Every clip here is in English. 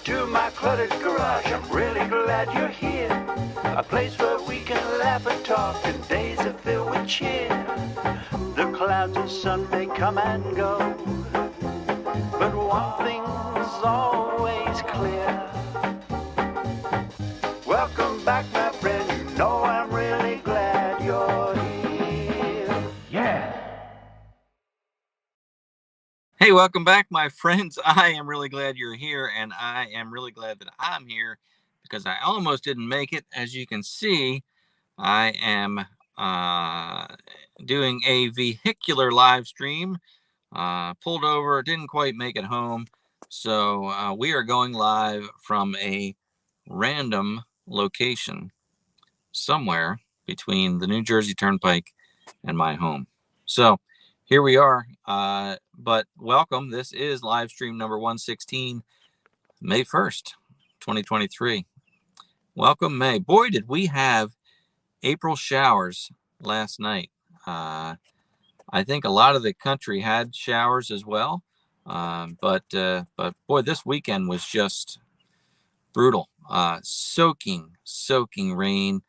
to my cluttered garage. I'm really glad you're here. A place where we can laugh and talk and days are filled with cheer. The clouds and sun may come and go, but one thing's always clear. Welcome back, my friend. You know I'm really glad you're here. Yeah. Hey, welcome back, my friends. I am really glad you're here, and I am really glad that I'm here because I almost didn't make it. As you can see, I am doing a vehicular live stream. Pulled over, didn't quite make it home. So we are going live from a random location somewhere between the New Jersey Turnpike and my home. So here we are. But welcome. This is live stream number 116, May 1st, 2023. Welcome, May. Boy, did we have April showers last night. I think a lot of the country had showers as well. But boy, this weekend was just brutal. Soaking rain.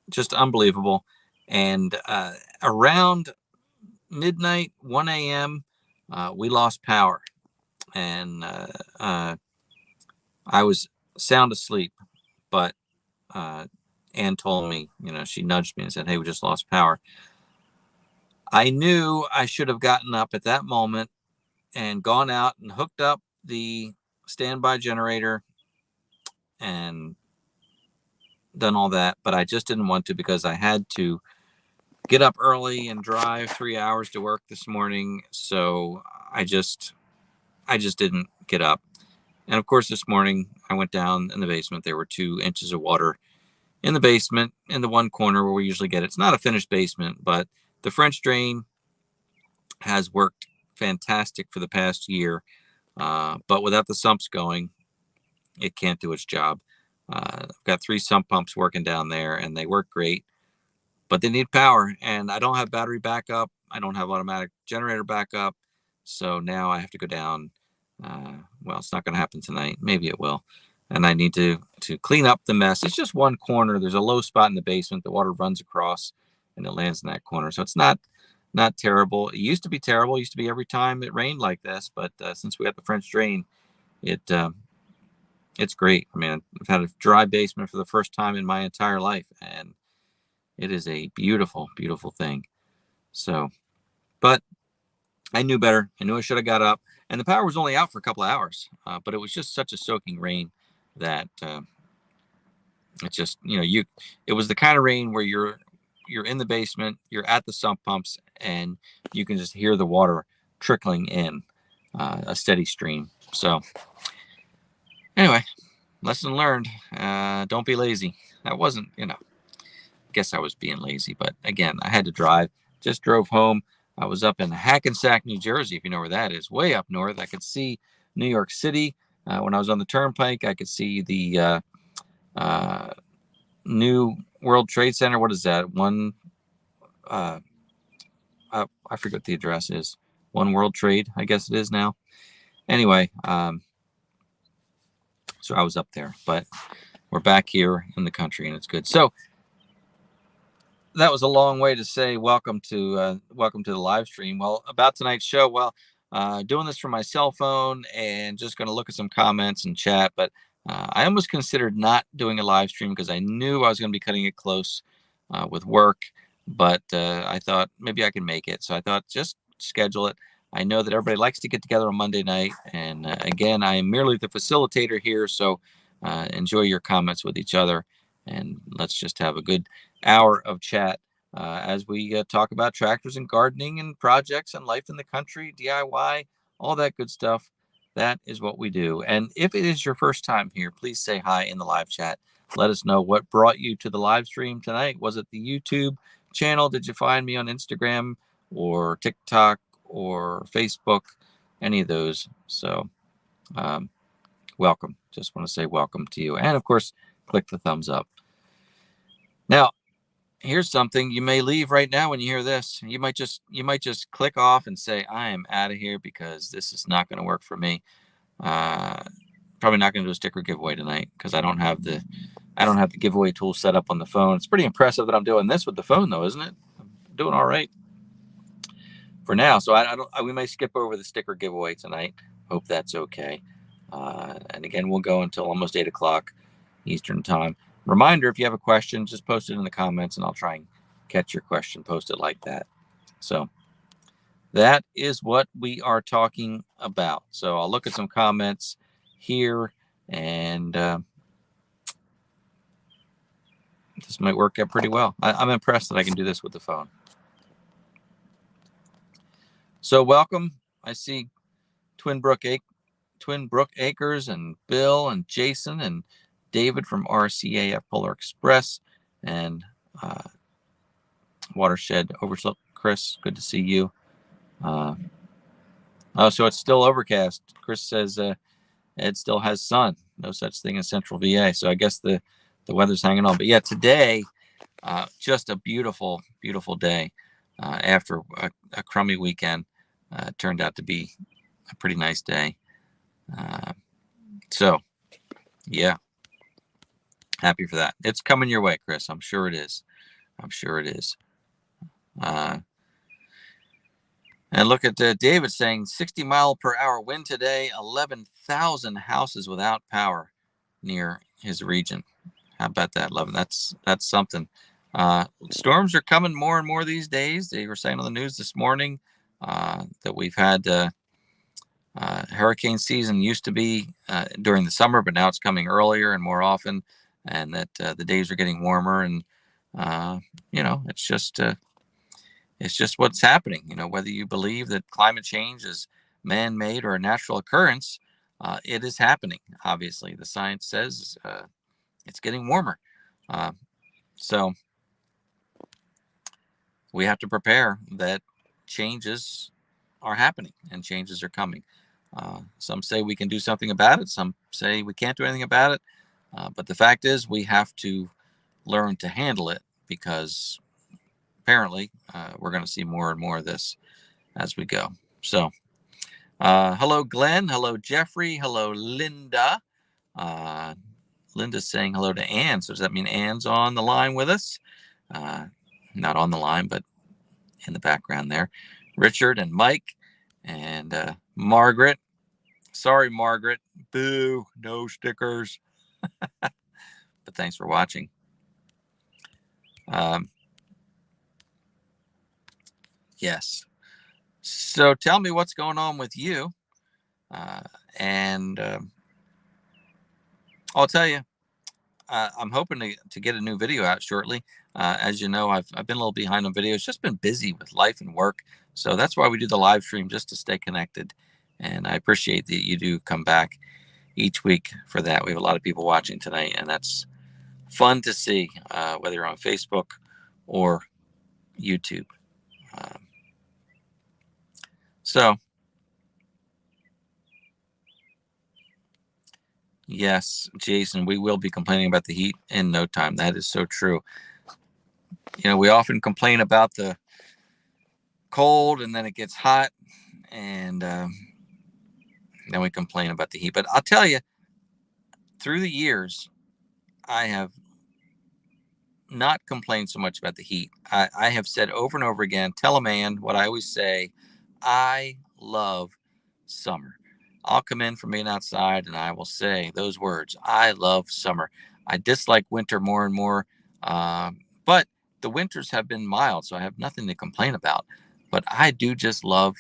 Just unbelievable. And around midnight, 1 a.m., we lost power. And I was sound asleep, but Ann told me, she nudged me and said, hey, we just lost power. I knew I should have gotten up at that moment and gone out and hooked up the standby generator and done all that, but I just didn't want to because I had to get up early and drive 3 hours to work this morning. So I just didn't get up. And of course, this morning I went down in the basement. There were 2 inches of water in the basement in the one corner where we usually get it. It's not a finished basement, but the French drain has worked fantastic for the past year. But without the sumps going, it can't do its job. I've got 3 sump pumps working down there and they work great, but they need power, and I don't have battery backup. I don't have automatic generator backup. So now I have to go down. Well, it's not going to happen tonight. Maybe it will. And I need to clean up the mess. It's just one corner. There's a low spot in the basement. The water runs across and it lands in that corner. So it's not terrible. It used to be terrible. It used to be every time it rained like this. But since we got the French drain, it's great. I mean, I've had a dry basement for the first time in my entire life, and it is a beautiful, beautiful thing. So, but I knew better. I knew I should have got up, and the power was only out for a couple of hours, but it was just such a soaking rain that it's just, it was the kind of rain where you're in the basement, you're at the sump pumps, and you can just hear the water trickling in, a steady stream. So anyway, lesson learned. Don't be lazy. That wasn't, I guess I was being lazy, but again, I had to drive. Just drove home. I was up in Hackensack, New Jersey, if you know where that is, way up north. I could see New York City. When I was on the Turnpike, I could see the new World Trade Center. What is that? I forget what the address is. One World Trade, I guess it is now. Anyway, so I was up there, but we're back here in the country, and it's good. So that was a long way to say welcome to the live stream. Well, about tonight's show, doing this from my cell phone and just going to look at some comments and chat. But I almost considered not doing a live stream because I knew I was going to be cutting it close with work. But I thought maybe I can make it. So I thought just schedule it. I know that everybody likes to get together on Monday night. And again, I am merely the facilitator here. So enjoy your comments with each other. And let's just have a good hour of chat as we talk about tractors and gardening and projects and life in the country, DIY, all that good stuff. That is what we do. And if it is your first time here, please say hi in the live chat. Let us know what brought you to the live stream tonight. Was it the YouTube channel? Did you find me on Instagram or TikTok or Facebook? Any of those. So welcome. Just want to say welcome to you. And of course, click the thumbs up. Now, here's something you may leave right now when you hear this. You might just click off and say, I am out of here because this is not going to work for me. Probably not going to do a sticker giveaway tonight because I don't have the giveaway tool set up on the phone. It's pretty impressive that I'm doing this with the phone, though, isn't it? I'm doing all right for now. So we may skip over the sticker giveaway tonight. Hope that's okay. And again, we'll go until almost 8 o'clock Eastern time. Reminder, if you have a question, just post it in the comments and I'll try and catch your question, post it like that. So that is what we are talking about. So I'll look at some comments here, and this might work out pretty well. I'm impressed that I can do this with the phone. So welcome. I see Twin Brook Acres and Bill and Jason and David from RCAF Polar Express and Watershed Overslope. Chris, good to see you. Oh, so it's still overcast. Chris says Ed still has sun. No such thing as Central VA. So I guess the weather's hanging on. But yeah, today, just a beautiful, beautiful day after a crummy weekend. Turned out to be a pretty nice day. So, yeah, happy for that. It's coming your way, Chris. I'm sure it is. I'm sure it is. And look at David saying 60-mile-per-hour wind today, 11,000 houses without power near his region. How about that, 11? That's something. Storms are coming more and more these days. They were saying on the news this morning that we've had hurricane season used to be during the summer, but now it's coming earlier and more often, and that the days are getting warmer. And, it's just what's happening. Whether you believe that climate change is man-made or a natural occurrence, it is happening. Obviously, the science says it's getting warmer. So we have to prepare that changes are happening and changes are coming. Some say we can do something about it. Some say we can't do anything about it. But the fact is we have to learn to handle it, because apparently we're going to see more and more of this as we go. So hello, Glenn. Hello, Jeffrey. Hello, Linda. Linda's saying hello to Ann. So does that mean Ann's on the line with us? Not on the line, but in the background there. Richard and Mike and Margaret. Sorry, Margaret. Boo. No stickers. But thanks for watching. Yes. So tell me what's going on with you. And I'll tell you, I'm hoping to get a new video out shortly. As you know, I've been a little behind on videos, just been busy with life and work. So that's why we do the live stream, just to stay connected. And I appreciate that you do come back each week for that. We have a lot of people watching tonight, and that's fun to see, whether you're on Facebook or YouTube. So, yes, Jason, we will be complaining about the heat in no time. That is so true. We often complain about the cold, and then it gets hot, and then we complain about the heat. But I'll tell you, through the years, I have not complained so much about the heat. I have said over and over again, tell a man what I always say: I love summer. I'll come in from being outside and I will say those words: I love summer. I dislike winter more and more, but the winters have been mild, so I have nothing to complain about. But I do just love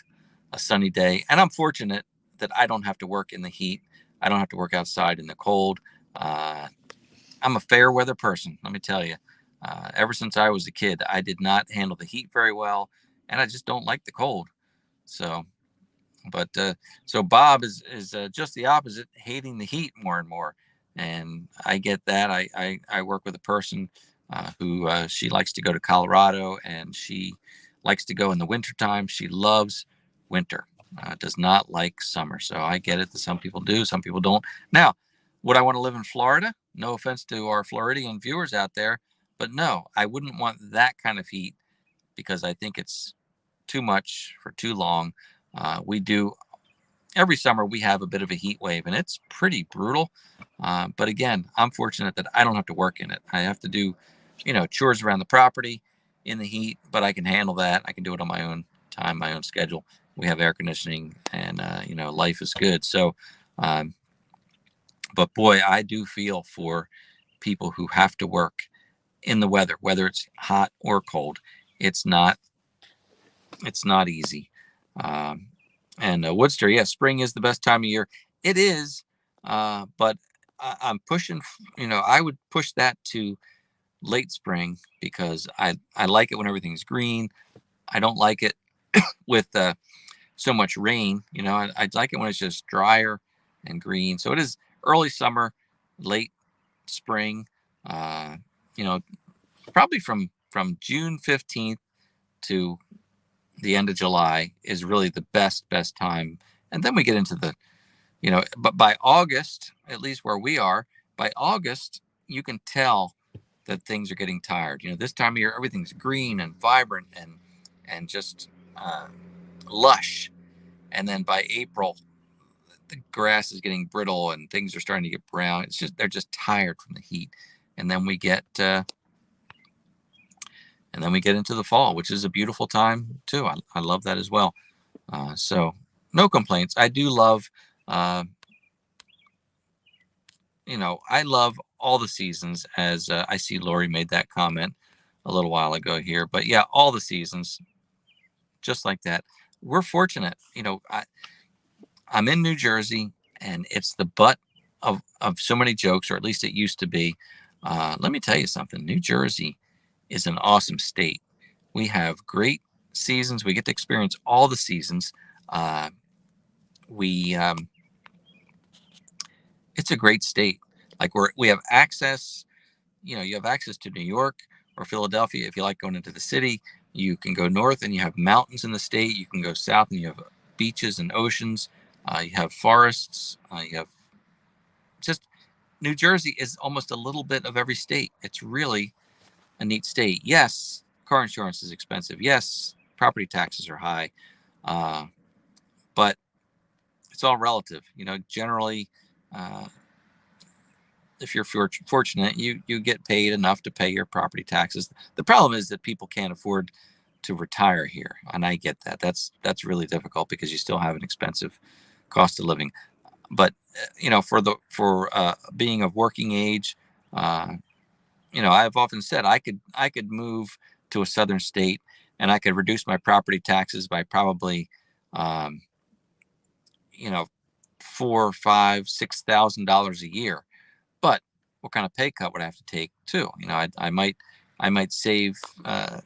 a sunny day, and I'm fortunate that I don't have to work in the heat. I don't have to work outside in the cold. I'm a fair weather person, let me tell you. Ever since I was a kid, I did not handle the heat very well, and I just don't like the cold. So, but so Bob is just the opposite, hating the heat more and more, and I get that. I work with a person who she likes to go to Colorado, and she likes to go in the wintertime. She loves winter, does not like summer. So I get it that some people do, some people don't. Now, would I want to live in Florida? No offense to our Floridian viewers out there, but no, I wouldn't want that kind of heat, because I think it's too much for too long. We do every summer we have a bit of a heat wave, and it's pretty brutal. But again, I'm fortunate that I don't have to work in it. I have to do, chores around the property in the heat, but I can handle that. I can do it on my own time, my own schedule. We have air conditioning, and life is good. So, but boy, I do feel for people who have to work in the weather, whether it's hot or cold. It's not easy. And Woodster, yeah, spring is the best time of year. It is, but I'm pushing. I would push that to late spring because I like it when everything's green. I don't like it with so much rain. I like it when it's just drier and green. So it is early summer, late spring. Uh, you know, Probably from June 15th to the end of July is really the best time. And then we get into but by August, at least where we are, by August, you can tell that things are getting tired. This time of year, everything's green and vibrant and just lush. And then by April, the grass is getting brittle and things are starting to get brown. They're just tired from the heat. And then we get into the fall, which is a beautiful time too. I love that as well. So no complaints. I do love, I love all the seasons, as I see Lori made that comment a little while ago here. But yeah, all the seasons, just like that. We're fortunate. I'm in New Jersey, and it's the butt of so many jokes, or at least it used to be. Let me tell you something. New Jersey is an awesome state. We have great seasons. We get to experience all the seasons. It's a great state. Like we have access. You have access to New York or Philadelphia. If you like going into the city, you can go north and you have mountains in the state. You can go south and you have beaches and oceans. You have forests. You have just New Jersey is almost a little bit of every state. It's really a neat state. Yes, car insurance is expensive. Yes, property taxes are high, but it's all relative. Generally, if you're fortunate, you get paid enough to pay your property taxes. The problem is that people can't afford to retire here, and I get that. That's really difficult because you still have an expensive cost of living. But for being of working age, I've often said I could move to a southern state and I could reduce my property taxes by probably $4, $5, $6,000 a year. But what kind of pay cut would I have to take too? I might save 20%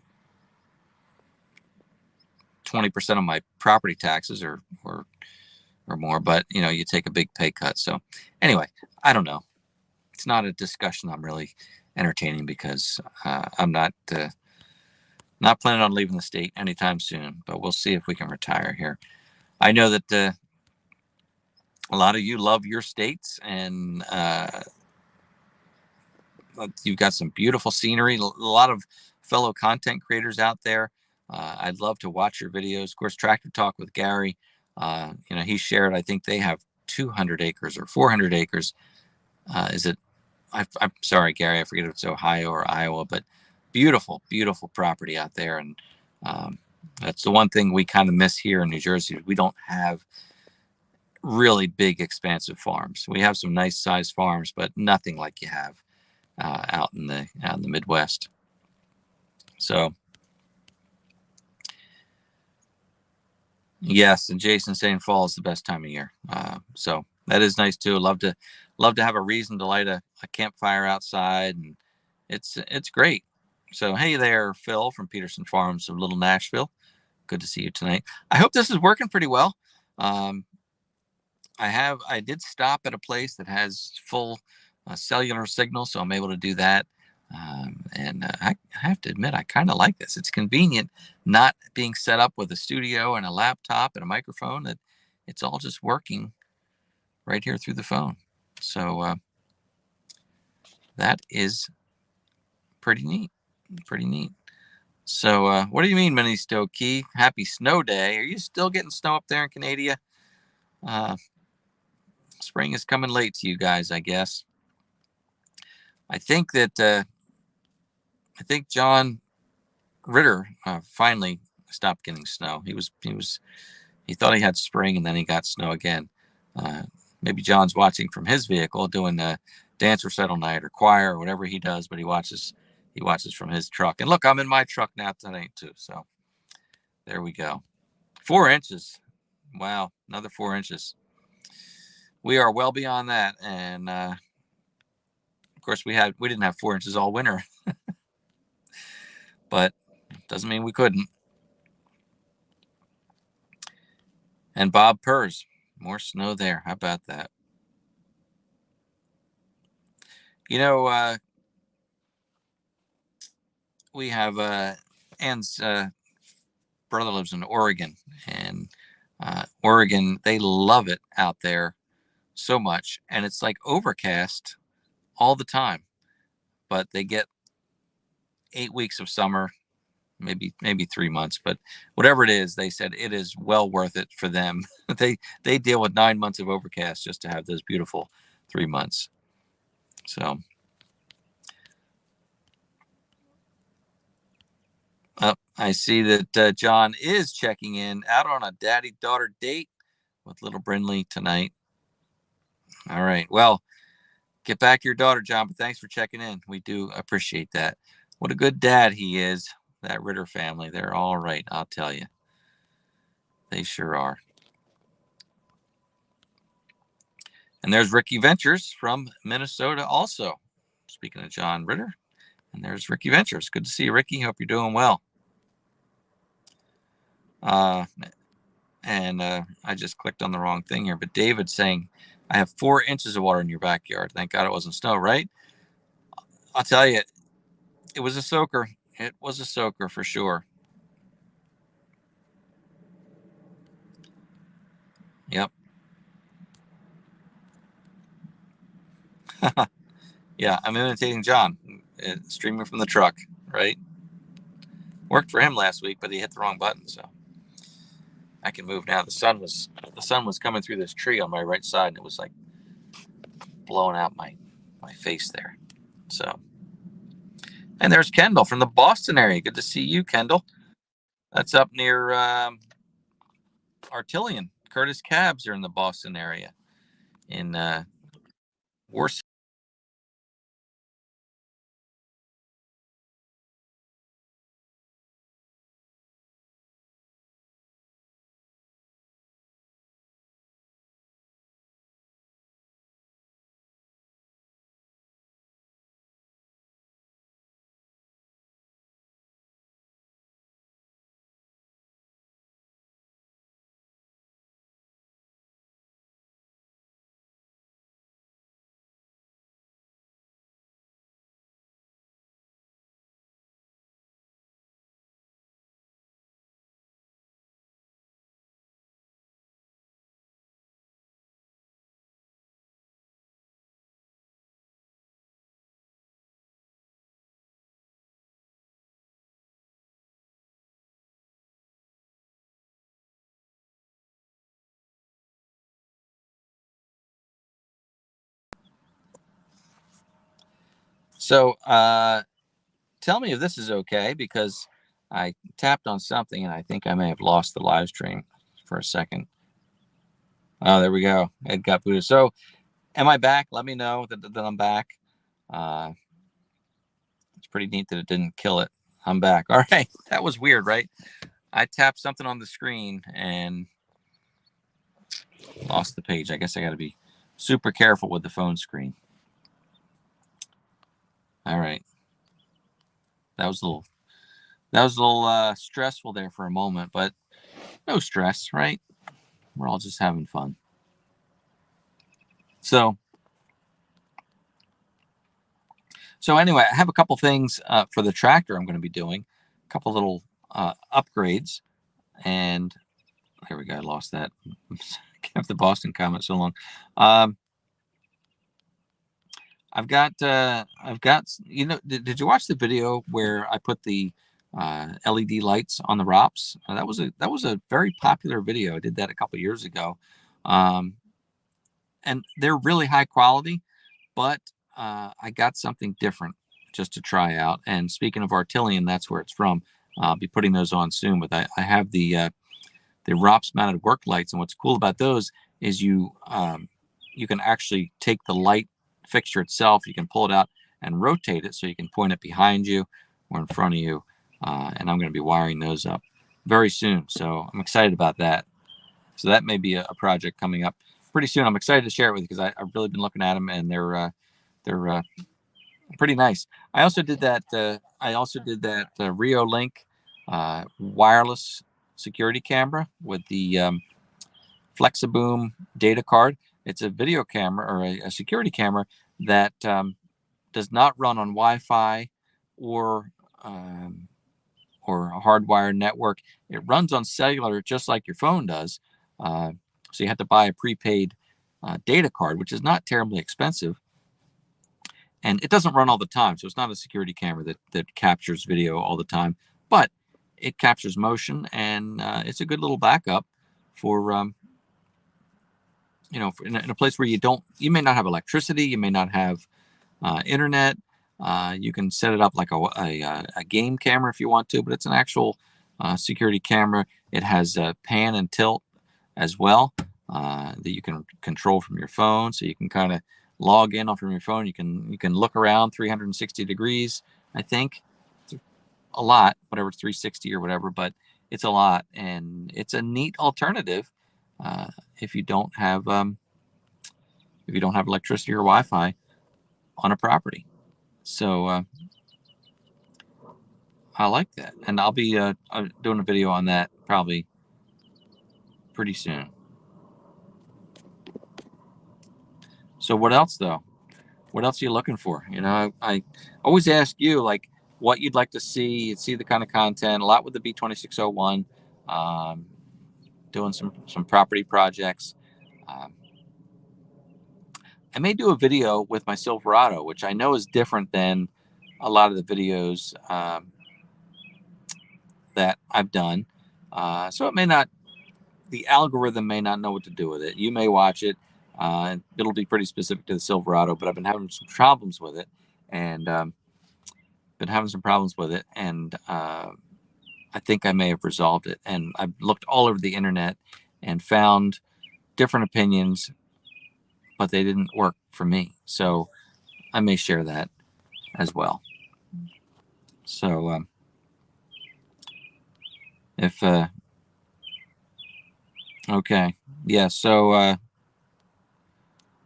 of my property taxes or more, but you take a big pay cut. So anyway, I don't know. It's not a discussion I'm really entertaining because I'm not planning on leaving the state anytime soon, but we'll see if we can retire here. I know that a lot of you love your states, and you've got some beautiful scenery, a lot of fellow content creators out there. I'd love to watch your videos. Of course, Tractor Talk with Gary, he shared, I think they have 200 acres or 400 acres. Is it? I'm sorry, Gary, I forget if it's Ohio or Iowa, but beautiful, beautiful property out there. And that's the one thing we kind of miss here in New Jersey. We don't have really big, expansive farms. We have some nice sized farms, but nothing like you have out in the Midwest. So yes, and Jason saying fall is the best time of year. So that is nice too. Love to have a reason to light a campfire outside, and it's great. So hey there, Phil from Peterson Farms of Little Nashville. Good to see you tonight. I hope this is working pretty well. I did stop at a place that has full cellular signal, so I'm able to do that. And I have to admit, I kind of like this. It's convenient not being set up with a studio and a laptop and a microphone. That it's all just working right here through the phone. So that is pretty neat. Pretty neat. So what do you mean, Mini Stokey? Happy snow day. Are you still getting snow up there in Canada? spring is coming late to you guys, I guess. I think John Ritter finally stopped getting snow. He thought he had spring, and then he got snow again. Maybe John's watching from his vehicle, doing the dance recital night or choir or whatever he does, but he watches from his truck. And look, I'm in my truck now tonight too. So there we go. 4 inches. Wow, another 4 inches. We are well beyond that, and of course we didn't have 4 inches all winter, but doesn't mean we couldn't. And Bob purrs, more snow there. How about that? You know, we have Ann's brother lives in Oregon, and Oregon, they love it out there so much, and it's like overcast all the time, but they get 8 weeks of summer, maybe 3 months, but whatever it is, they said it is well worth it for them. they deal with 9 months of overcast just to have those beautiful 3 months. So I see that John is checking in, out on a daddy-daughter date with little Brindley tonight. All right. Well, get back your daughter, John, but thanks for checking in. We do appreciate that. What a good dad he is, that Ritter family. They're all right, I'll tell you. They sure are. And there's Ricky Ventures from Minnesota also. Speaking of John Ritter. And there's Ricky Ventures. Good to see you, Ricky. Hope you're doing well. And I just clicked on the wrong thing here. But David's saying, I have 4 inches of water in your backyard. Thank God it wasn't snow, right? I'll tell you, it was a soaker. It was a soaker for sure. Yep. Yeah, I'm imitating John, streaming from the truck, right? Worked for him last week, but he hit the wrong button, so I can move now. The sun was coming through this tree on my right side, and it was like blowing out my face there. So, and there's Kendall from the Boston area. Good to see you, Kendall. That's up near Artillion. Curtis Cabs are in the Boston area, in Warsaw. So, tell me if this is okay, because I tapped on something and I think I may have lost the live stream for a second. Oh, there we go. It got booted. So, am I back? Let me know that I'm back. It's pretty neat that it didn't kill it. I'm back. All right. That was weird, right? I tapped something on the screen and lost the page. I guess I got to be super careful with the phone screen. All right. That was a little stressful there for a moment, but no stress, right? We're all just having fun. So anyway, I have a couple things for the tractor I'm going to be doing, a couple little upgrades, and there we go. I lost that. Kept the Boston comment so long. I've got, you know, did you watch the video where I put the LED lights on the ROPS? That was a very popular video. I did that a couple years ago. And they're really high quality, but I got something different just to try out. And speaking of Artilian, that's where it's from. I'll be putting those on soon, but I have the ROPS mounted work lights. And what's cool about those is you can actually take the light fixture itself, you can pull it out and rotate it so you can point it behind you or in front of you. And I'm going to be wiring those up very soon. So I'm excited about that. So that may be a project coming up pretty soon. I'm excited to share it with you because I've really been looking at them, and they're pretty nice. I also did that. Rio Link wireless security camera with the Flexiboom data card. It's a video camera or a security camera that does not run on Wi-Fi or a hardwired network. It runs on cellular just like your phone does. So you have to buy a prepaid data card, which is not terribly expensive. And it doesn't run all the time. So it's not a security camera that captures video all the time, but it captures motion, and it's a good little backup for, in a place where you may not have electricity, you may not have internet. You can set it up like a game camera if you want to, but it's an actual security camera. It has pan and tilt as well that you can control from your phone, so you can kind of log in from your phone. You can look around 360 degrees. I think it's a lot, whatever, 360 or whatever, but it's a lot, and it's a neat alternative if you don't have electricity or Wi-Fi on a property. So I like that, and I'll be doing a video on that probably pretty soon. So what else though? What else are you looking for? I always ask you like what you'd like to see the kind of content. A lot with the B2601, doing some property projects. I may do a video with my Silverado, which I know is different than a lot of the videos that I've done. So the algorithm may not know what to do with it. You may watch it. It'll be pretty specific to the Silverado, but I've been having some problems with it, and I think I may have resolved it. And I've looked all over the internet and found different opinions, but they didn't work for me. So I may share that as well. So okay. Yeah. So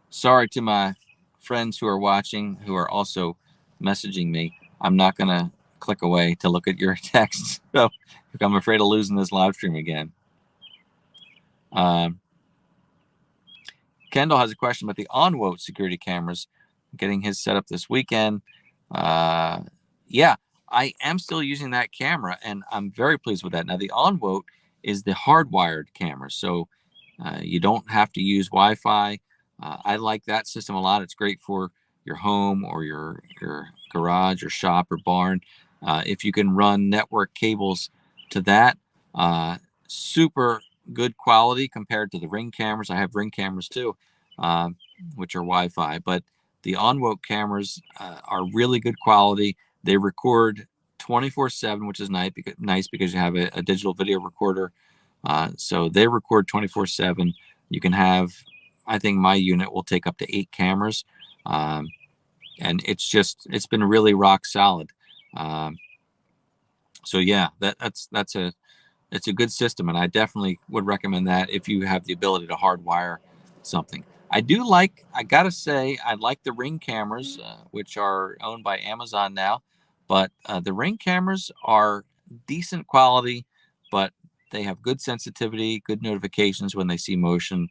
sorry to my friends who are watching, who are also messaging me. I'm not going to click away to look at your texts. So I'm afraid of losing this live stream again. Kendall has a question about the OnWote security cameras, getting his set up this weekend. Yeah, I am still using that camera, and I'm very pleased with that. Now, the OnWote is the hardwired camera, so you don't have to use Wi-Fi. I like that system a lot. It's great for your home or your garage or shop or barn. If you can run network cables to that, super good quality compared to the Ring cameras. I have Ring cameras too, which are Wi-Fi, but the OnWote cameras are really good quality. They record 24/7, which is nice because you have a digital video recorder. So they record 24/7. You can have, I think my unit will take up to 8 cameras. And it's been really rock solid. So yeah, it's a good system, and I definitely would recommend that if you have the ability to hardwire something. I gotta say, I like the Ring cameras, which are owned by Amazon now, but the Ring cameras are decent quality, but they have good sensitivity, good notifications when they see motion,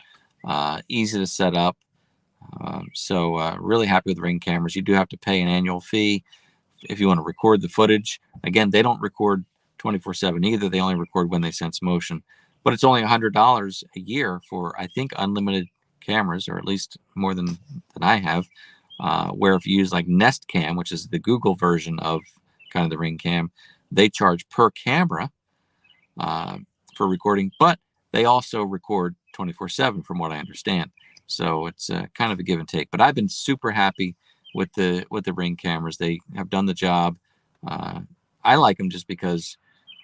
easy to set up. So really happy with Ring cameras. You do have to pay an annual fee if you want to record the footage. Again, they don't record 24/7 either. They only record when they sense motion, but it's only $100 a year for, I think, unlimited cameras, or at least more than I have. Where if you use like Nest Cam, which is the Google version of kind of the Ring cam, they charge per camera for recording, but they also record 24/7 from what I understand. So it's kind of a give and take. But I've been super happy with the Ring cameras. They have done the job. I like them just because,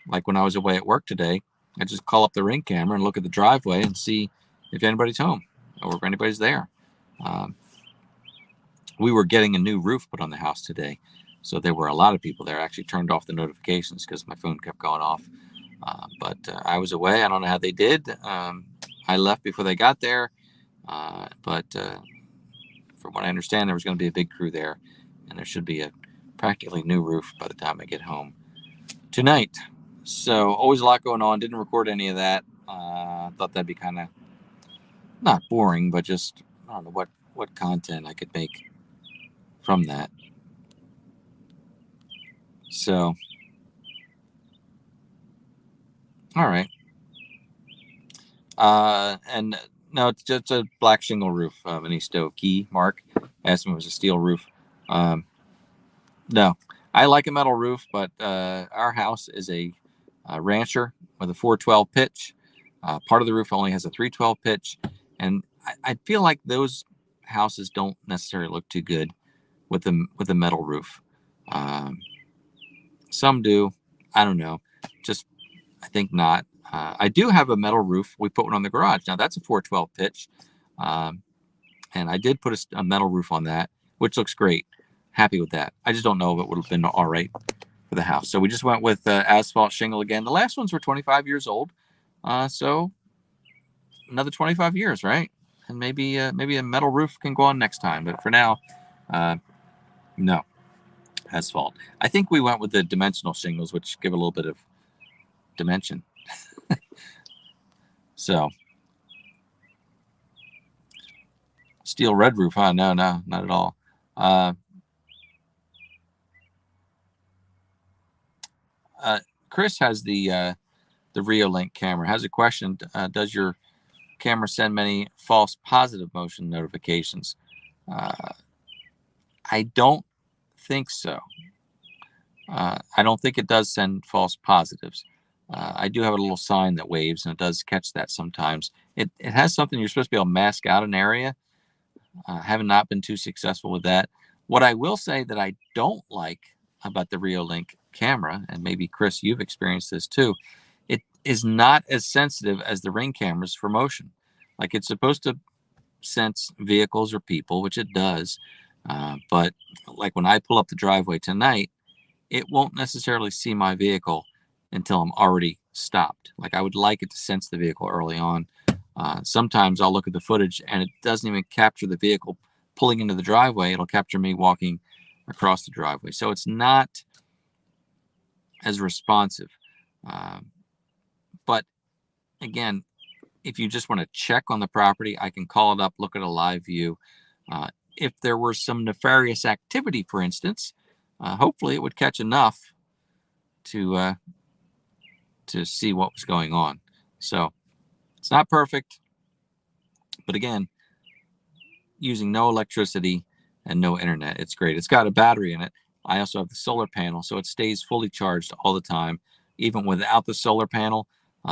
like when I was away at work today, I just call up the Ring camera and look at the driveway and see if anybody's home or if anybody's there. We were getting a new roof put on the house today, so there were a lot of people there. I actually turned off the notifications because my phone kept going off. But I was away. I don't know how they did. I left before they got there. But from what I understand, there was going to be a big crew there, and there should be a practically new roof by the time I get home tonight. So always a lot going on. Didn't record any of that. Thought that'd be kind of not boring, but just I don't know what content I could make from that. So, all right. And no, it's just a black shingle roof. Venisto Key Mark asked me if it was a steel roof. No, I like a metal roof, but our house is a rancher with a 412 pitch. Part of the roof only has a 312 pitch, and I feel like those houses don't necessarily look too good with a metal roof. Some do. I don't know. Just I think not. I do have a metal roof. We put one on the garage. Now that's a 412 pitch, and I did put a metal roof on that, which looks great. Happy with that. I just don't know if it would have been all right for the house. So we just went with asphalt shingle again. The last ones were 25 years old, so another 25 years, right? And maybe a metal roof can go on next time. But for now, no, asphalt. I think we went with the dimensional shingles, which give a little bit of dimension. So steel red roof, huh? No, not at all. Chris has the Reolink camera. Has a question. Does your camera send many false positive motion notifications? I don't think so. I don't think it does send false positives. I do have a little sign that waves, and it does catch that sometimes. It has something you're supposed to be able to mask out an area. Have not been too successful with that. What I will say that I don't like about the Reolink camera, and maybe Chris, you've experienced this too, it is not as sensitive as the Ring cameras for motion. Like it's supposed to sense vehicles or people, which it does. But like when I pull up the driveway tonight, it won't necessarily see my vehicle until I'm already stopped. Like I would like it to sense the vehicle early on. Sometimes I'll look at the footage and it doesn't even capture the vehicle pulling into the driveway. It'll capture me walking across the driveway. So it's not as responsive. But again, if you just want to check on the property, I can call it up, look at a live view. If there were some nefarious activity, for instance, hopefully it would catch enough to see what was going on. So it's not perfect, but again, using no electricity and no internet, it's great. It's got a battery in it. I also have the solar panel, so it stays fully charged all the time. Even without the solar panel,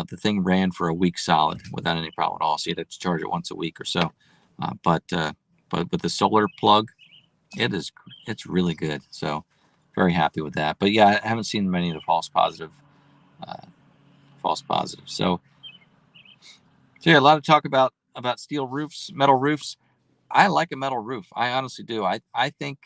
the thing ran for a week solid without any problem at all. So you'd have to charge it once a week or so. But with the solar plug, it's really good. So very happy with that. But yeah, I haven't seen many of the false positives. So yeah, a lot of talk about steel roofs, metal roofs. I like a metal roof. I honestly do. I think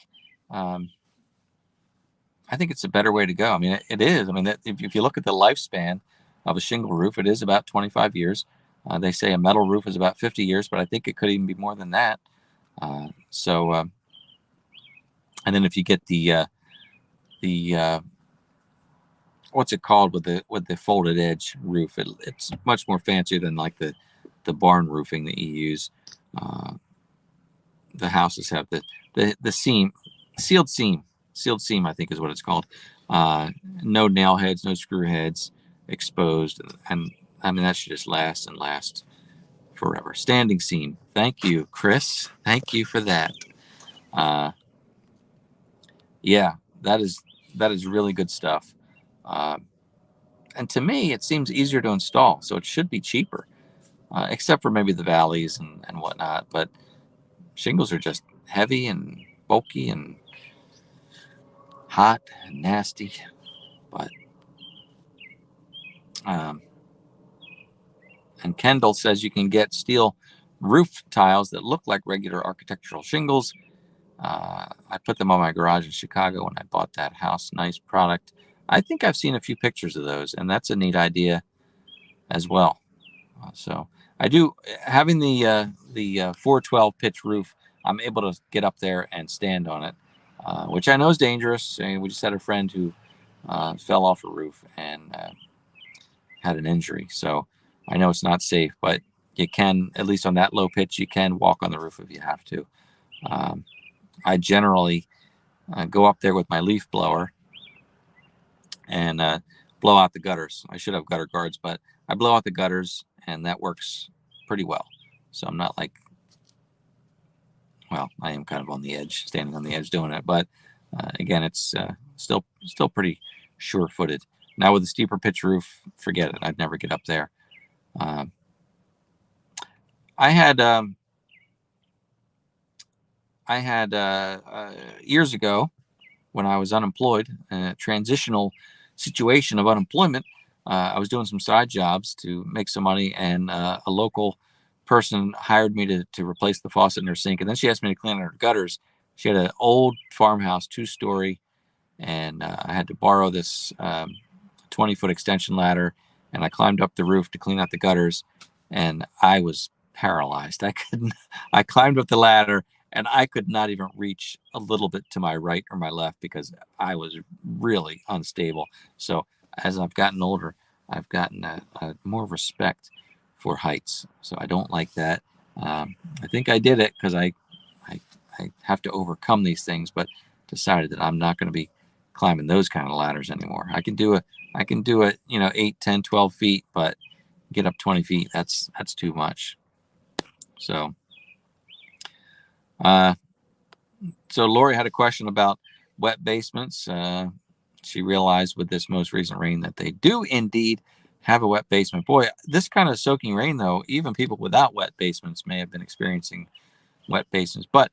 it's a better way to go. I mean, it is. I mean, if you look at the lifespan of a shingle roof, it is about 25 years. They say a metal roof is about 50 years, but I think it could even be more than that. And then if you get the what's it called with the folded edge roof, it's much more fancier than like the barn roofing that you use. The houses have the seam, sealed seam, I think is what it's called. No nail heads, no screw heads, exposed, and I mean that should just last and last forever. Standing seam. Thank you, Chris. Thank you for that. Yeah, that is really good stuff. And to me, it seems easier to install, so it should be cheaper. except for maybe the valleys and whatnot. But shingles are just heavy and bulky and hot and nasty. But um, and Kendall says you can get steel roof tiles that look like regular architectural shingles. I put them on my garage in Chicago when I bought that house. Nice product. I think I've seen a few pictures of those, and that's a neat idea as well. So I do, having the 412 pitch roof. I'm able to get up there and stand on it, which I know is dangerous. And we just had a friend who fell off a roof and had an injury. So I know it's not safe, but you can, at least on that low pitch, you can walk on the roof if you have to. I generally go up there with my leaf blower and blow out the gutters. I should have gutter guards, but I blow out the gutters, and that works pretty well. So I'm not like, well, I am kind of on the edge, standing on the edge doing it, but again, it's still pretty sure-footed. Now with the steeper pitch roof, forget it. I'd never get up there. I had years ago, when I was unemployed, in a transitional situation of unemployment, I was doing some side jobs to make some money, and a local person hired me to replace the faucet in her sink, and then she asked me to clean her gutters. She had an old farmhouse, 2-story, and I had to borrow this 20-foot extension ladder, and I climbed up the roof to clean out the gutters, and I was paralyzed. I climbed up the ladder, and I could not even reach a little bit to my right or my left because I was really unstable. So as I've gotten older, I've gotten a more respect for heights. So I don't like that. I think I did it because I have to overcome these things, but decided that I'm not going to be climbing those kind of ladders anymore. I can do it, 8, 10, 12 feet, but get up 20 feet, that's too much. So so Lori had a question about wet basements. She realized with this most recent rain that they do indeed have a wet basement. Boy, this kind of soaking rain, though, even people without wet basements may have been experiencing wet basements. But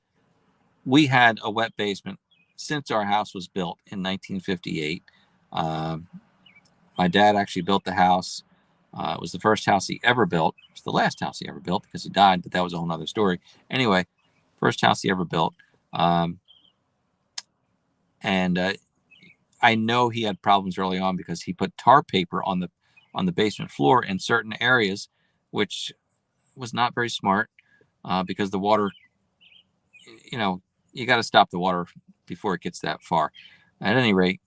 we had a wet basement since our house was built in 1958. My dad actually built the house. It was the first house he ever built. It was the last house he ever built because he died, but that was a whole nother story. Anyway, first house he ever built. And I know he had problems early on because he put tar paper on the basement floor in certain areas, which was not very smart because the water, you got to stop the water before it gets that far. At any rate,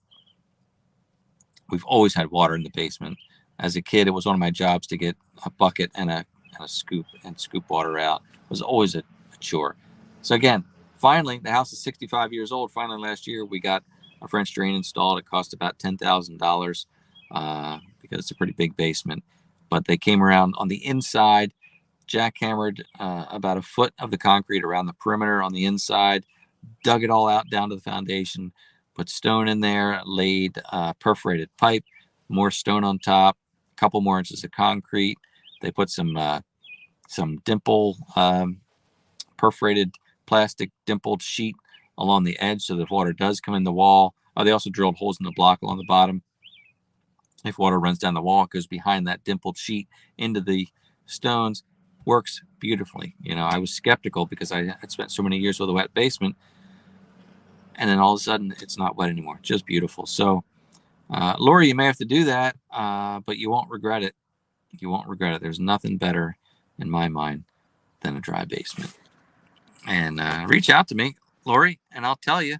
we've always had water in the basement. As a kid, it was one of my jobs to get a bucket and a scoop and scoop water out. It was always a chore. So again, finally, the house is 65 years old. Finally, last year, we got a French drain installed. It cost about $10,000 because it's a pretty big basement. But they came around on the inside, jackhammered about a foot of the concrete around the perimeter on the inside, dug it all out down to the foundation, put stone in there, laid perforated pipe, more stone on top, a couple more inches of concrete. They put some dimple perforated plastic dimpled sheet along the edge so that water does come in the wall. They also drilled holes in the block along the bottom. If water runs down the wall, it goes behind that dimpled sheet into the stones. Works beautifully. I was skeptical because I had spent so many years with a wet basement, and then all of a sudden it's not wet anymore. Just beautiful. So Lori, you may have to do that, but you won't regret it. You won't regret it. There's nothing better in my mind than a dry basement. And reach out to me, Lori, and I'll tell you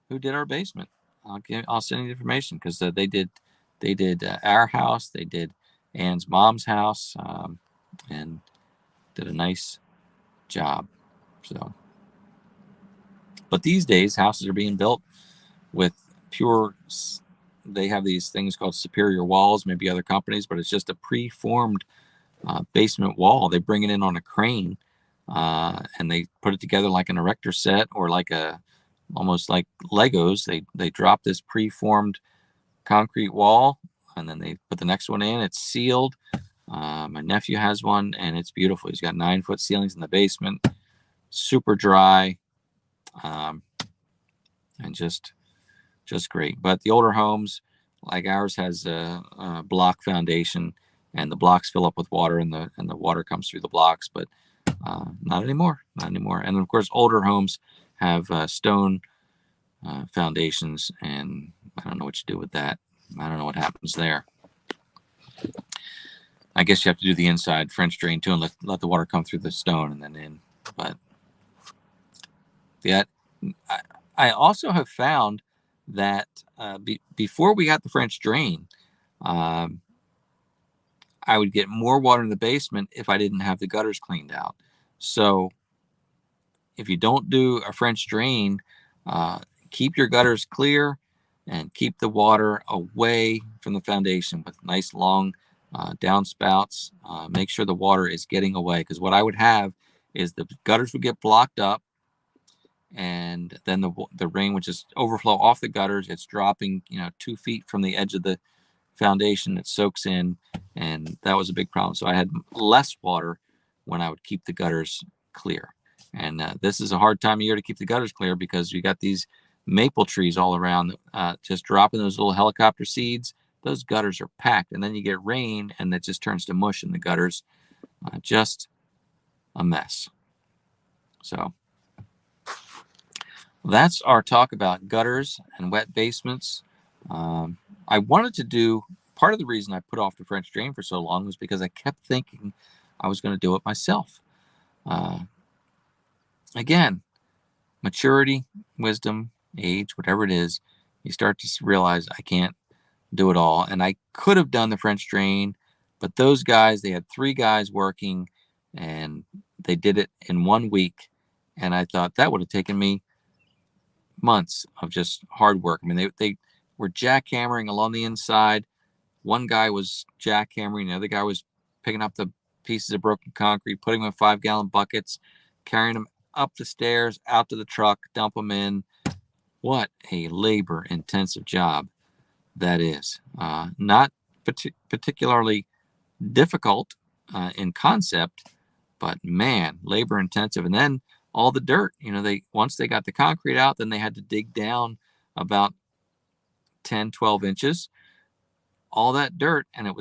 who did our basement. I'll send you the information because they did our house, they did Ann's mom's house, and did a nice job. So, but these days houses are being built with pure. They have these things called superior walls, maybe other companies, but it's just a preformed basement wall. They bring it in on a crane and they put it together like an erector set or almost like Legos. They drop this preformed concrete wall and then they put the next one in. It's sealed. My nephew has one, and it's beautiful. He's got 9-foot ceilings in the basement, super dry, and just great. But the older homes, like ours, has a block foundation, and the blocks fill up with water, and the water comes through the blocks. But not anymore, not anymore. And of course, older homes have stone foundations, and I don't know what you do with that. I don't know what happens there. I guess you have to do the inside French drain too, and let the water come through the stone and then in. But yeah, I also have found that before we got the French drain, I would get more water in the basement if I didn't have the gutters cleaned out. So if you don't do a French drain, keep your gutters clear and keep the water away from the foundation with nice long downspouts. Make sure the water is getting away, because what I would have is the gutters would get blocked up, and then the rain would just overflow off the gutters. It's dropping 2 feet from the edge of the foundation. It soaks in, and that was a big problem. So I had less water when I would keep the gutters clear. And this is a hard time of year to keep the gutters clear, because you got these maple trees all around, just dropping those little helicopter seeds. Those gutters are packed, and then you get rain and it just turns to mush in the gutters. Just a mess. So that's our talk about gutters and wet basements. I wanted to do, part of the reason I put off the French drain for so long was because I kept thinking I was going to do it myself. Again, maturity, wisdom, age, whatever it is, you start to realize I can't do it all. And I could have done the French drain, but those guys, they had 3 guys working, and they did it in 1 week. And I thought that would have taken me months of just hard work. I mean, they were jackhammering along the inside. One guy was jackhammering, the other guy was picking up the pieces of broken concrete, putting them in 5-gallon buckets, carrying them up the stairs, out to the truck, dump them in. What a labor-intensive job that is. Not particularly difficult in concept, but man, labor-intensive. And then all the dirt, once they got the concrete out, then they had to dig down about 10, 12 inches, all that dirt. And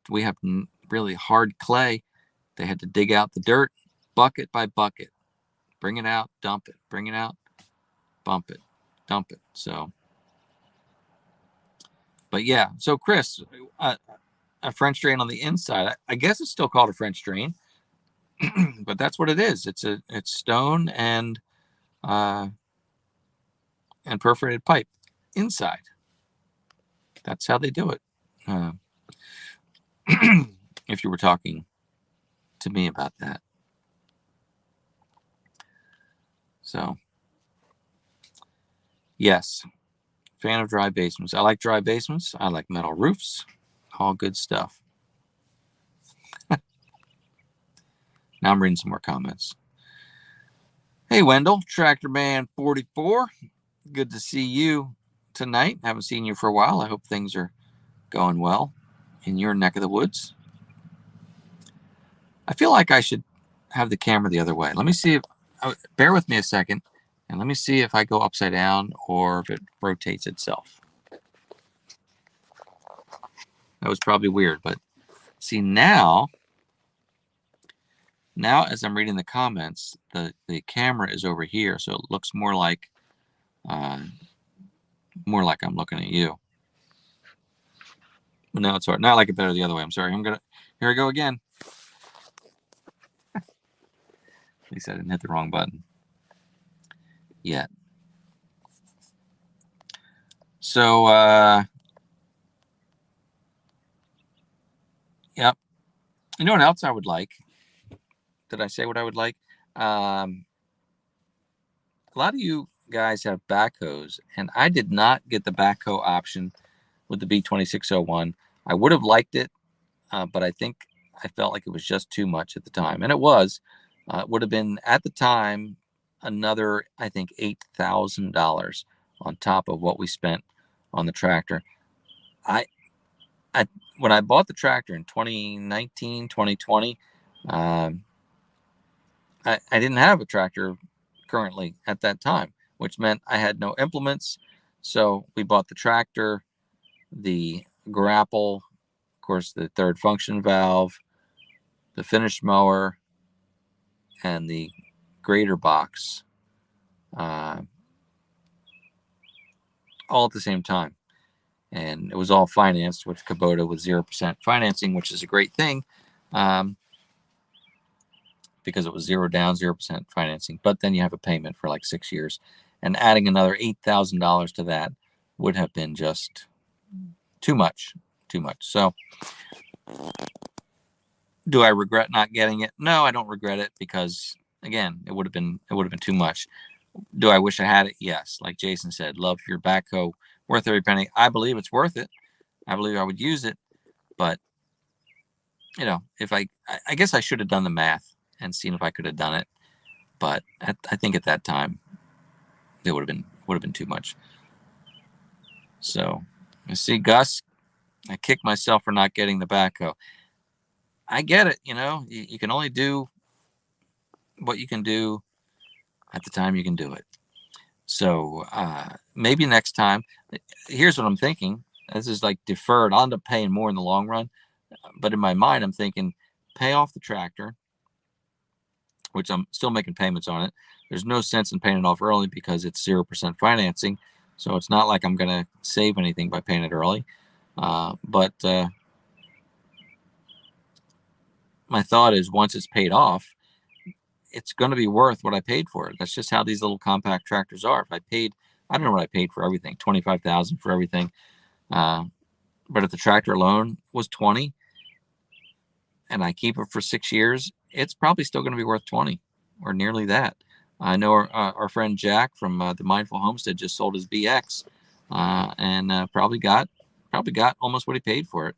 we have really hard clay. They had to dig out the dirt bucket by bucket, bring it out, dump it, bring it out, bump it, dump it. So, but yeah, so Chris, a French drain on the inside, I guess it's still called a French drain, but that's what it is. It's stone and perforated pipe inside. That's how they do it. If you were talking to me about that. So, yes, fan of dry basements. I like dry basements. I like metal roofs. All good stuff. Now I'm reading some more comments. Hey, Wendell, Tractor Man 44. Good to see you tonight. Haven't seen you for a while. I hope things are going well in your neck of the woods. I feel like I should have the camera the other way. Let me see if, bear with me a second, and let me see if I go upside down or if it rotates itself. That was probably weird, but see now as I'm reading the comments, the camera is over here, so it looks more like I'm looking at you. But now it's hard. Now I like it better the other way. I'm sorry. Here I go again. At least I didn't hit the wrong button yet. So, yep. You know what else I would like? Did I say what I would like? A lot of you guys have backhoes, and I did not get the backhoe option with the B2601. I would have liked it, but I think I felt like it was just too much at the time, and it was. It would have been at the time another, I think, $8,000 on top of what we spent on the tractor. when I bought the tractor in 2019, 2020, I didn't have a tractor currently at that time, which meant I had no implements. So we bought the tractor, the grapple, of course, the third function valve, the finish mower, and the grader box, all at the same time. And it was all financed with Kubota with 0% financing, which is a great thing, because it was zero down, 0% financing. But then you have a payment for like 6 years, and adding another $8,000 to that would have been just too much. So, do I regret not getting it? No, I don't regret it, because again, it would have been too much. Do I wish I had it? Yes. Like Jason said, love your backhoe, worth every penny. I believe it's worth it. I believe I would use it, but if I guess I should have done the math and seen if I could have done it. But I think at that time it would have been too much. So you see, Gus, I kicked myself for not getting the backhoe. I get it. You can only do what you can do at the time you can do it. So maybe next time. Here's what I'm thinking. This is like deferred. I'll end up paying more in the long run. But in my mind, I'm thinking, pay off the tractor, which I'm still making payments on it. There's no sense in paying it off early because it's 0% financing. So it's not like I'm going to save anything by paying it early. But my thought is, once it's paid off, it's going to be worth what I paid for it. That's just how these little compact tractors are. If I don't know what I paid for everything, $25,000 for everything. But if the tractor alone was 20, and I keep it for 6 years, it's probably still going to be worth 20 or nearly that. I know our friend Jack from the Mindful Homestead just sold his BX, and probably got almost what he paid for it.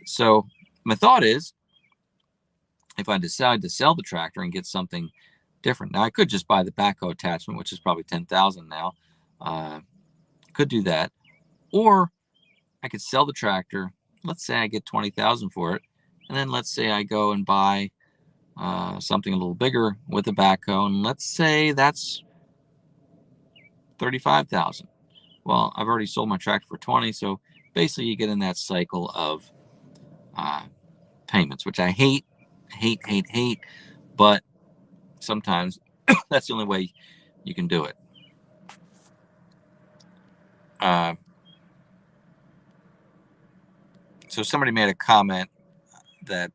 So my thought is, if I decide to sell the tractor and get something different, now I could just buy the backhoe attachment, which is probably $10,000 now. Could do that, or I could sell the tractor. Let's say I get $20,000 for it, and then let's say I go and buy something a little bigger with a backhoe, and let's say that's $35,000. Well, I've already sold my tractor for 20, so basically you get in that cycle of payments, which I hate, but sometimes that's the only way you can do it. So somebody made a comment that,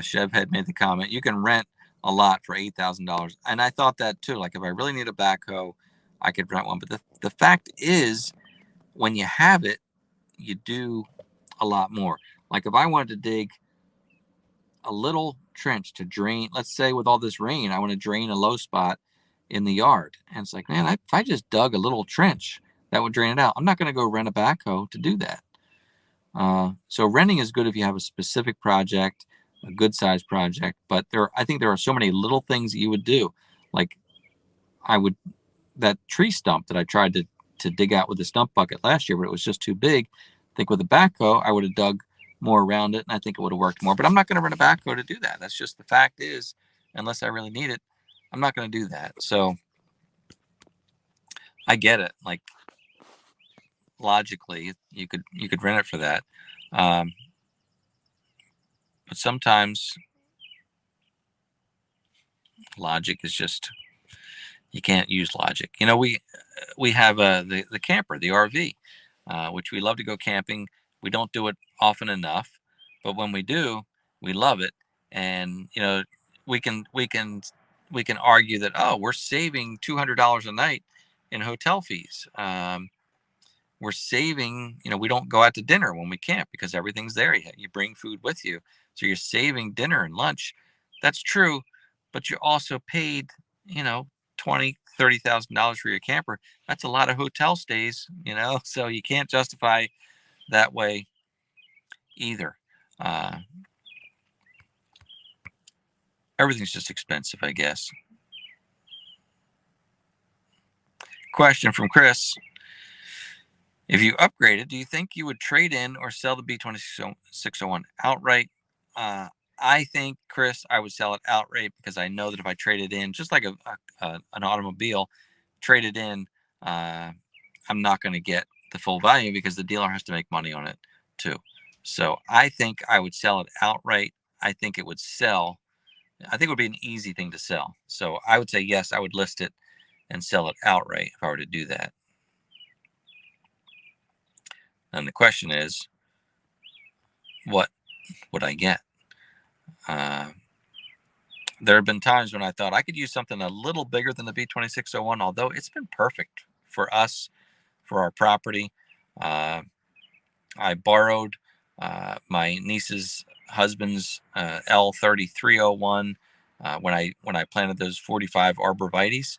Chev had made the comment, you can rent a lot for $8,000. And I thought that too. Like, if I really need a backhoe, I could rent one. But the fact is, when you have it, you do a lot more. Like, if I wanted to dig a little trench to drain, let's say with all this rain, I want to drain a low spot in the yard. And it's like, man, if I just dug a little trench, that would drain it out. I'm not going to go rent a backhoe to do that. So renting is good if you have a specific project, a good size project, but I think there are so many little things that you would do. Like, that tree stump that I tried to dig out with the stump bucket last year, but it was just too big. I think with a backhoe, I would have dug more around it, and I think it would have worked more. But I'm not going to rent a backhoe to do that. That's just the fact is, unless I really need it, I'm not going to do that. So I get it. Like, logically, you could rent it for that. But sometimes logic is just, you can't use logic. We have the camper, the RV, which we love to go camping. We don't do it often enough, but when we do, we love it. And we can argue that, oh, we're saving $200 a night in hotel fees. We're saving, we don't go out to dinner when we camp because everything's there. You bring food with you, so you're saving dinner and lunch. That's true, but you're also paid, $20,000-$30,000 for your camper. That's a lot of hotel stays, so you can't justify that way either. Everything's just expensive, I guess. Question from Chris. If you upgraded, do you think you would trade in or sell the B2601 outright? I think, Chris, I would sell it outright because I know that if I traded in, just like an automobile, traded in, I'm not going to get the full value because the dealer has to make money on it too. So I think I would sell it outright. I think it would sell. I think it would be an easy thing to sell. So I would say yes, I would list it and sell it outright if I were to do that. And the question is, what would I get? There have been times when I thought I could use something a little bigger than the B2601, although it's been perfect for us, for our property. I borrowed my niece's husband's L3301 when I planted those 45 arborvitaes.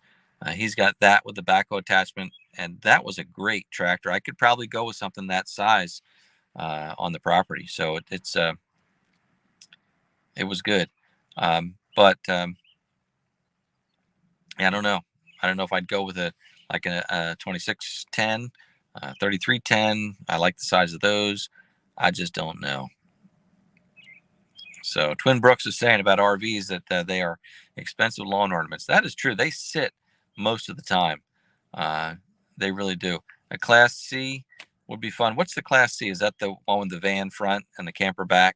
He's got that with the backhoe attachment, and that was a great tractor. I could probably go with something that size on the property, so it was good. But yeah, I don't know. I don't know if I'd go with a 2610, 3310. I like the size of those. I just don't know. So Twin Brooks is saying about RVs that they are expensive lawn ornaments. That is true. They sit most of the time. They really do. A Class C would be fun. What's the Class C? Is that the one with the van front and the camper back?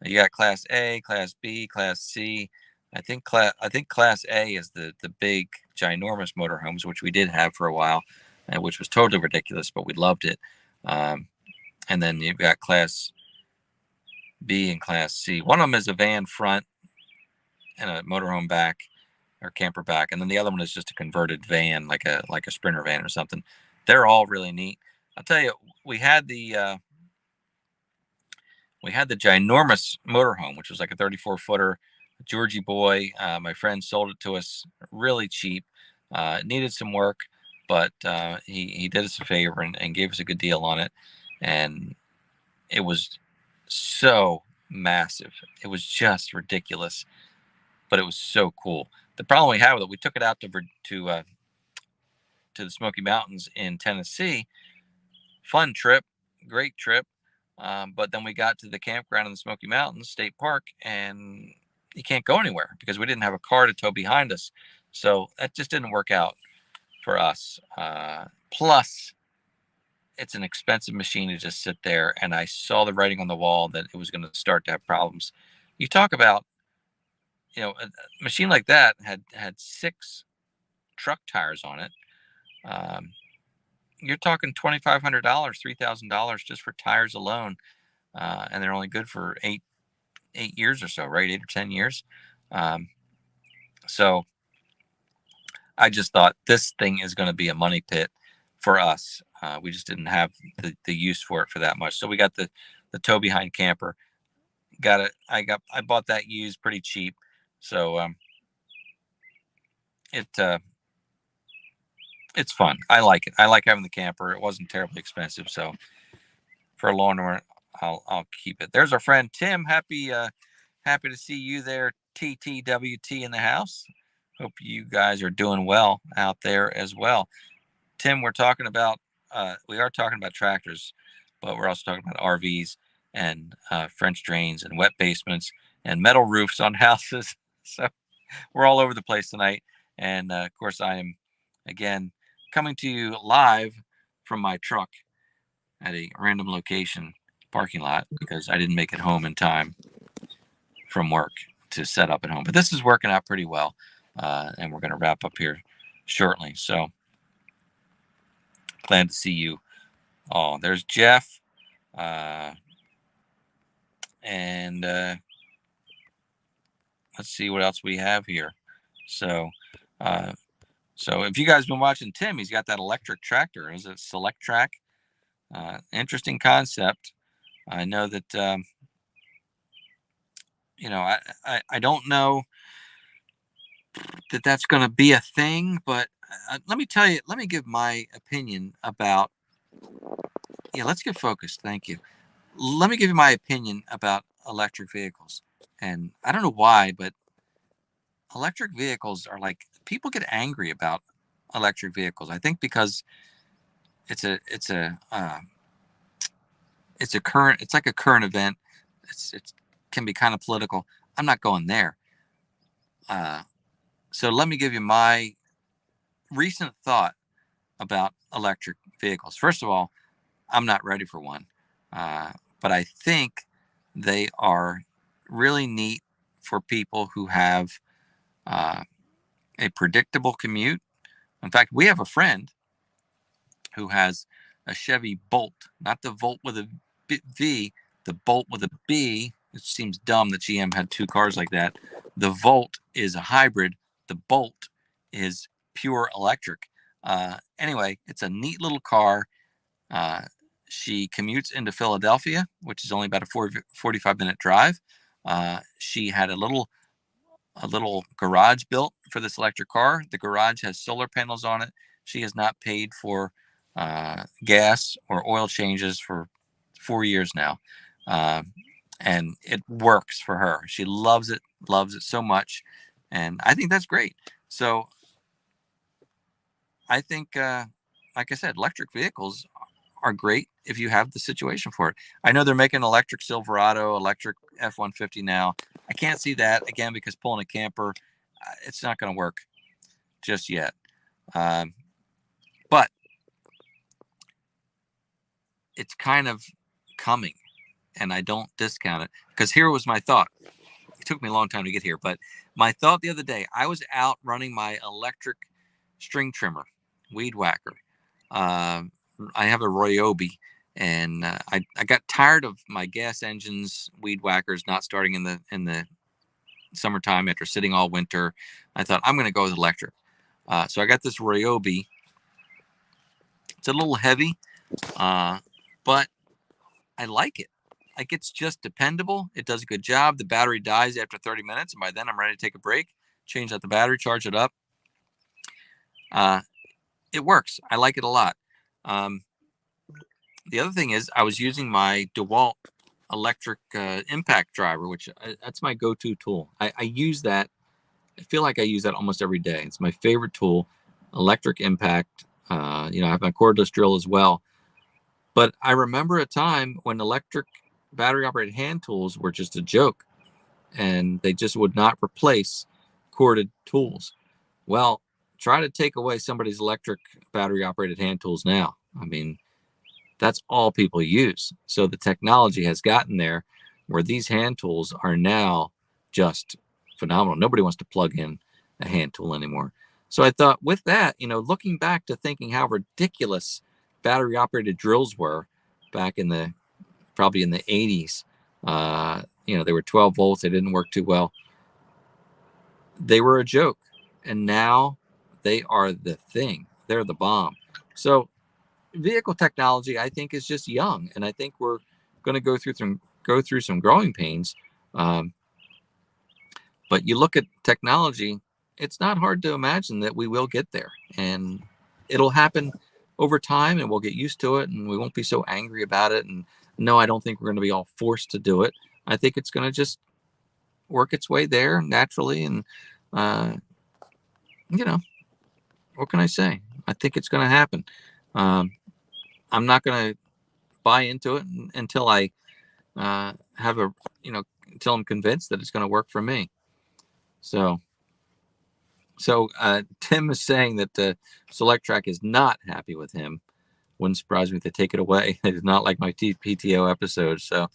You got Class A, Class B, Class C. I think Class A is the big, ginormous motorhomes, which we did have for a while, which was totally ridiculous, but we loved it. And then you've got Class B and Class C. One of them is a van front and a motorhome back or camper back, and then the other one is just a converted van, like a Sprinter van or something. They're all really neat. I'll tell you, we had the ginormous motorhome, which was like a 34-footer. Georgie boy, my friend sold it to us really cheap. It needed some work, but he did us a favor and gave us a good deal on it. And it was so massive. It was just ridiculous, but it was so cool. The problem we had with it, we took it out to the Smoky Mountains in Tennessee. Fun trip, great trip. But then we got to the campground in the Smoky Mountains State Park, and you can't go anywhere because we didn't have a car to tow behind us. So that just didn't work out for us. Plus, it's an expensive machine to just sit there, and I saw the writing on the wall that it was going to start to have problems. You talk about, a machine like that had 6 truck tires on it. You're talking $2,500, $3,000 just for tires alone, and they're only good for 8 years or so, right? 8 or 10 years. So I just thought this thing is going to be a money pit for us. We just didn't have the use for it for that much. So we got the tow behind camper. I bought that used pretty cheap. So it's fun. I like it. I like having the camper. It wasn't terribly expensive. So for a lawn ornament, I'll keep it. There's our friend Tim. Happy to see you there, TTWT in the house. Hope you guys are doing well out there as well. Tim, we are talking about tractors, but we're also talking about RVs and French drains and wet basements and metal roofs on houses. So we're all over the place tonight. And of course, I am again coming to you live from my truck at a random location parking lot because I didn't make it home in time from work to set up at home. But this is working out pretty well, and we're going to wrap up here shortly. So glad to see you all. There's Jeff, and let's see what else we have here. So if you guys have been watching Tim, he's got that electric tractor. Is it Select Track? Interesting concept. I know that I don't know that that's going to be a thing, but let me give my opinion about. Yeah, let's get focused. Thank you. Let me give you my opinion about electric vehicles. And I don't know why, but electric vehicles are like, people get angry about electric vehicles. I think because it's a it's a it's a current. It's like a current event. It can be kind of political. I'm not going there. So let me give you my recent thought about electric vehicles. First of all, I'm not ready for one, but I think they are really neat for people who have a predictable commute. In fact, we have a friend who has a Chevy Bolt, not the Volt with a V, the Bolt with a B. It seems dumb that GM had two cars like that. The Volt is a hybrid. The Bolt is pure electric. Anyway, it's a neat little car. She commutes into Philadelphia, which is only about a 45-minute drive. She had a little garage built for this electric car. The garage has solar panels on it. She has not paid for gas or oil changes for 4 years now. And it works for her. She loves it so much. And I think that's great. So I think, like I said, electric vehicles are great if you have the situation for it. I know they're making electric Silverado, electric F-150 now. I can't see that, again, because pulling a camper, it's not going to work just yet. But it's kind of coming, and I don't discount it, because here was my thought. It took me a long time to get here, but my thought the other day, I was out running my electric string trimmer, weed whacker. I have a Ryobi, and I got tired of my gas engines, weed whackers not starting in the summertime after sitting all winter. I thought, I'm going to go with electric. So I got this Ryobi. It's a little heavy, but I like it. Like, it's just dependable. It does a good job. The battery dies after 30 minutes, and by then I'm ready to take a break, change out the battery, charge it up. It works. I like it a lot. The other thing is, I was using my DeWalt electric impact driver, which that's my go-to tool. I use that. I feel like I use that almost every day. It's my favorite tool, electric impact. I have my cordless drill as well. But I remember a time when electric battery-operated hand tools were just a joke, and they just would not replace corded tools. Well, try to take away somebody's electric battery-operated hand tools now. I mean, that's all people use. So the technology has gotten there where these hand tools are now just phenomenal. Nobody wants to plug in a hand tool anymore. So I thought, with that, looking back to thinking how ridiculous battery operated drills were back in probably in the 80s, they were 12 volts. They didn't work too well. They were a joke. And now they are the thing. They're the bomb. So vehicle technology, I think, is just young, and I think we're going to go through some growing pains. But you look at technology, it's not hard to imagine that we will get there, and it'll happen over time, and we'll get used to it, and we won't be so angry about it. And no, I don't think we're going to be all forced to do it. I think it's going to just work its way there naturally. And what can I say? I think it's going to happen. I'm not going to buy into it until I until I'm convinced that it's going to work for me. So Tim is saying that Selectrack is not happy with him. Wouldn't surprise me if they take it away. They did not like my PTO episode. So,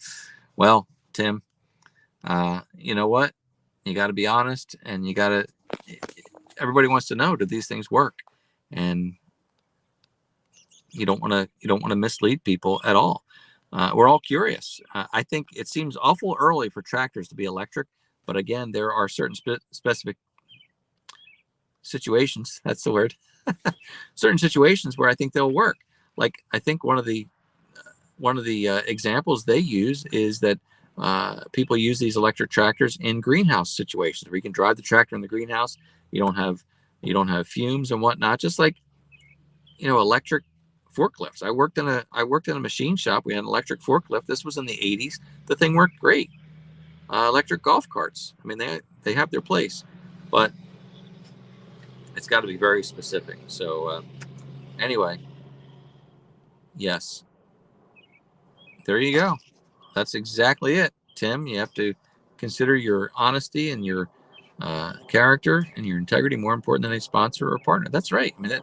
well, Tim, you know what? You got to be honest, and everybody wants to know, do these things work? And you don't want to mislead people at all. We're all curious. I think it seems awful early for tractors to be electric, but again, there are certain specific situations. That's the word. Certain situations where I think they'll work. Like, I think one of the examples they use is that people use these electric tractors in greenhouse situations where you can drive the tractor in the greenhouse. You don't have fumes and whatnot. Just like electric forklifts. I worked in a machine shop. We had an electric forklift. This was in the 80s. The thing worked great. Electric golf carts. I mean, they have their place, but it's got to be very specific. So anyway, Yes. There you go. That's exactly it, Tim. You have to consider your honesty and your character and your integrity more important than a sponsor or partner. That's right. I mean,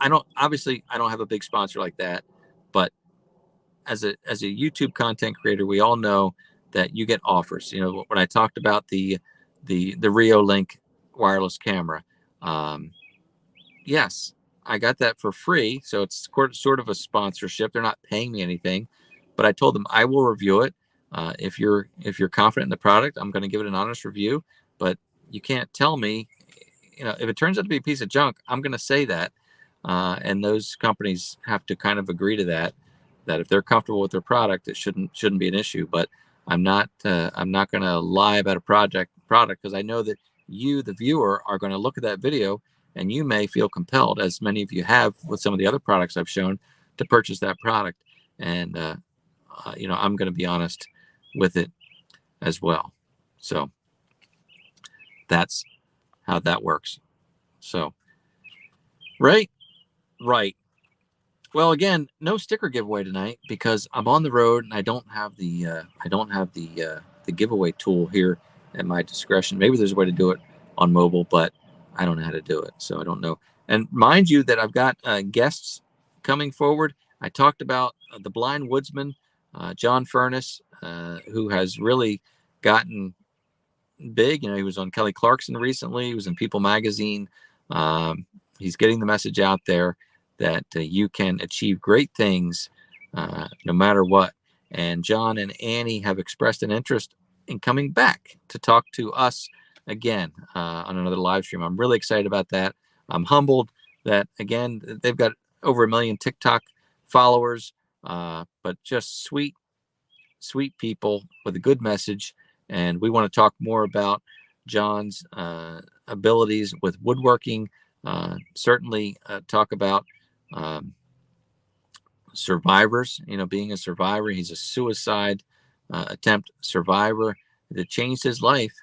I don't have a big sponsor like that, but as a YouTube content creator, we all know that you get offers. You know, when I talked about the Rio Link wireless camera, um, yes, I got that for free, so it's sort of a sponsorship. They're not paying me anything, but I told them I will review it. If you're confident in the product, I'm going to give it an honest review. But you can't tell me, you know, if it turns out to be a piece of junk, I'm going to say that, and those companies have to kind of agree to that. That if they're comfortable with their product, it shouldn't be an issue. But I'm not going to lie about a product because I know that you, the viewer, are going to look at that video and you may feel compelled, as many of you have with some of the other products I've shown, to purchase that product. And you know, I'm going to be honest with it as well. So that's how that works. So, right. Well, again, no sticker giveaway tonight because I'm on the road and I don't have the giveaway tool here at my discretion. Maybe there's a way to do it on mobile, but I don't know how to do it, so I don't know. And mind you, that I've got guests coming forward. I talked about the blind woodsman, John Furness, who has really gotten big. You know, he was on Kelly Clarkson recently. He was in People Magazine. He's getting the message out there that you can achieve great things no matter what. And John and Annie have expressed an interest in coming back to talk to us again on another live stream. I'm really excited about that. I'm humbled that, again, they've got over 1 million TikTok followers, but just sweet people with a good message. And we want to talk more about John's abilities with woodworking. Certainly talk about survivors, you know, being a survivor. He's a suicide attempt survivor that changed his life.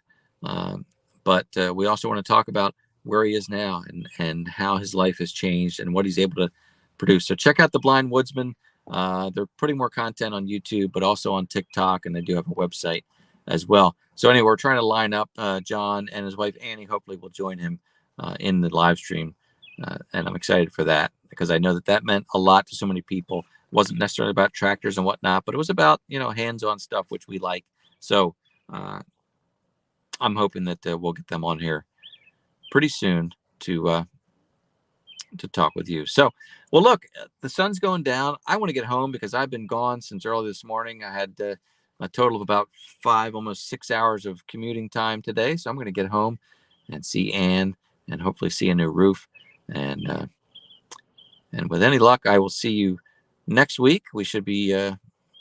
But we also want to talk about where he is now and how his life has changed and what he's able to produce. So check out The Blind Woodsman. They're putting more content on YouTube, but also on TikTok, and they do have a website as well. So anyway, we're trying to line up John and his wife Annie. Hopefully, will join him in the live stream, and I'm excited for that because I know that meant a lot to so many people. It wasn't necessarily about tractors and whatnot, but it was about, you know, hands-on stuff which we like. So I'm hoping that we'll get them on here pretty soon to talk with you. So, well, look, the sun's going down. I want to get home because I've been gone since early this morning. I had a total of about 5, almost 6 hours of commuting time today. So I'm going to get home and see Anne and hopefully see a new roof. And with any luck, I will see you next week. We should be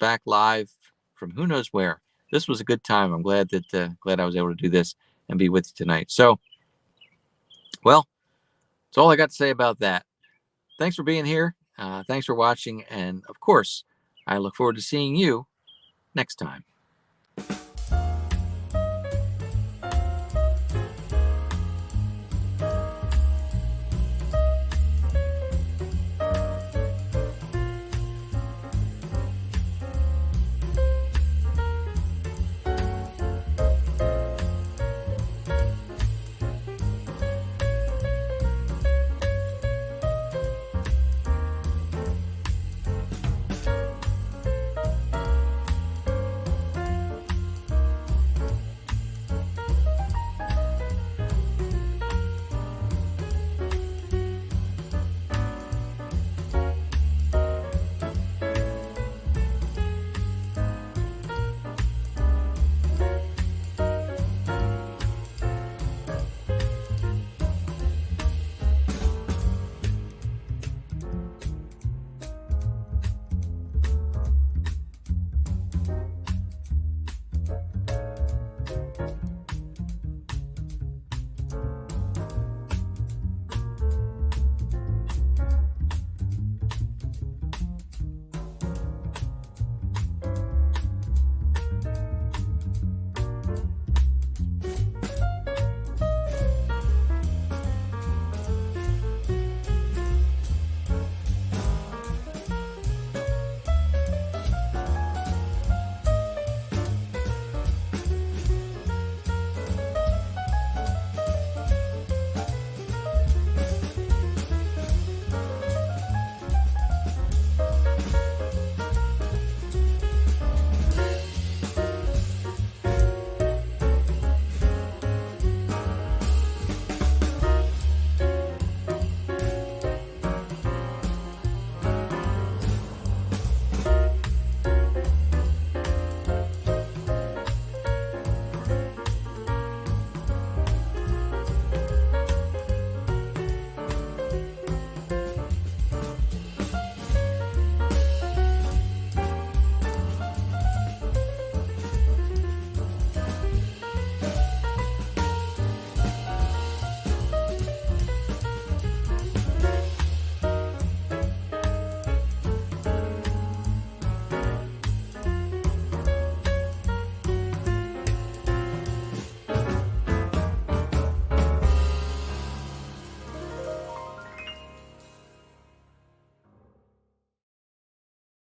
back live from who knows where. This was a good time. I'm glad that glad I was able to do this and be with you tonight. So, well, that's all I got to say about that. Thanks for being here. Thanks for watching. And of course, I look forward to seeing you next time.